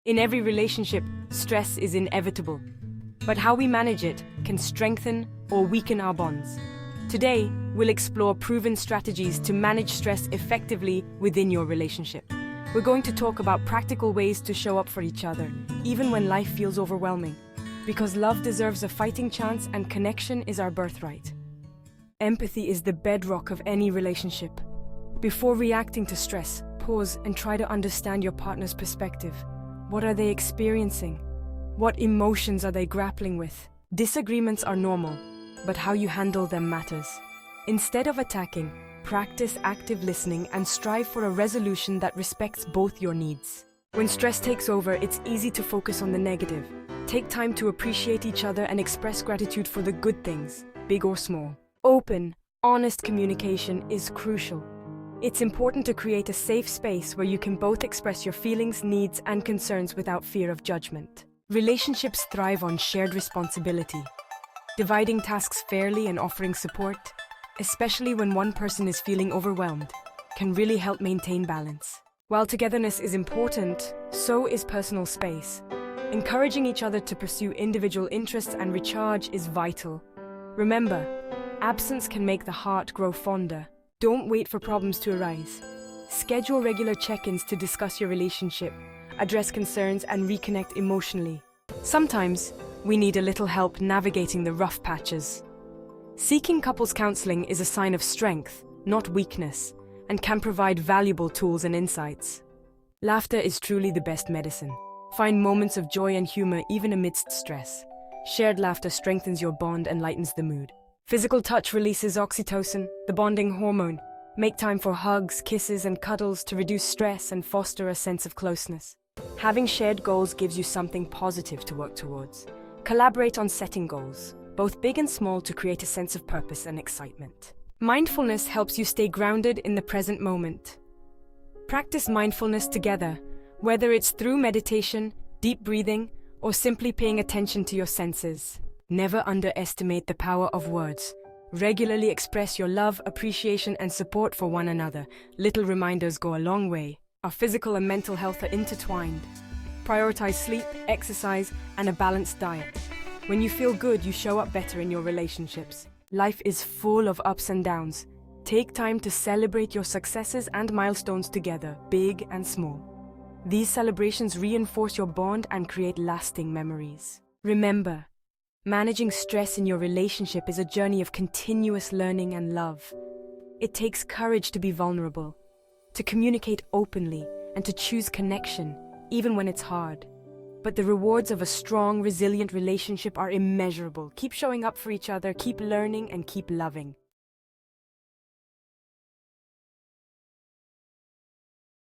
In every relationship, stress is inevitable. But how we manage it can strengthen or weaken our bonds. Today, we'll explore proven strategies to manage stress effectively within your relationship. We're going to talk about practical ways to show up for each other, even when life feels overwhelming. Because love deserves a fighting chance and connection is our birthright. Empathy is the bedrock of any relationship. Before reacting to stress, pause and try to understand your partner's perspective. What are they experiencing? What emotions are they grappling with? Disagreements are normal, but how you handle them matters. Instead of attacking, practice active listening and strive for a resolution that respects both your needs. When stress takes over, it's easy to focus on the negative. Take time to appreciate each other and express gratitude for the good things, big or small. Open, honest communication is crucial. It's important to create a safe space where you can both express your feelings, needs, and concerns without fear of judgment. Relationships thrive on shared responsibility. Dividing tasks fairly and offering support, especially when one person is feeling overwhelmed, can really help maintain balance. While togetherness is important, so is personal space. Encouraging each other to pursue individual interests and recharge is vital. Remember, absence can make the heart grow fonder. Don't wait for problems to arise. Schedule regular check-ins to discuss your relationship, address concerns, and reconnect emotionally. Sometimes, we need a little help navigating the rough patches. Seeking couples counseling is a sign of strength, not weakness, and can provide valuable tools and insights. Laughter is truly the best medicine. Find moments of joy and humor even amidst stress. Shared laughter strengthens your bond and lightens the mood. Physical touch releases oxytocin, the bonding hormone. Make time for hugs, kisses, and cuddles to reduce stress and foster a sense of closeness. Having shared goals gives you something positive to work towards. Collaborate on setting goals, both big and small, to create a sense of purpose and excitement. Mindfulness helps you stay grounded in the present moment. Practice mindfulness together, whether it's through meditation, deep breathing, or simply paying attention to your senses. Never underestimate the power of words. Regularly express your love, appreciation, and support for one another. Little reminders go a long way. Our physical and mental health are intertwined. Prioritize sleep, exercise, and a balanced diet. When you feel good, you show up better in your relationships. Life is full of ups and downs. Take time to celebrate your successes and milestones together, big and small. These celebrations reinforce your bond and create lasting memories. Remember, managing stress in your relationship is a journey of continuous learning and love. It takes courage to be vulnerable, to communicate openly, and to choose connection, even when it's hard. But the rewards of a strong, resilient relationship are immeasurable. Keep showing up for each other, keep learning, and keep loving.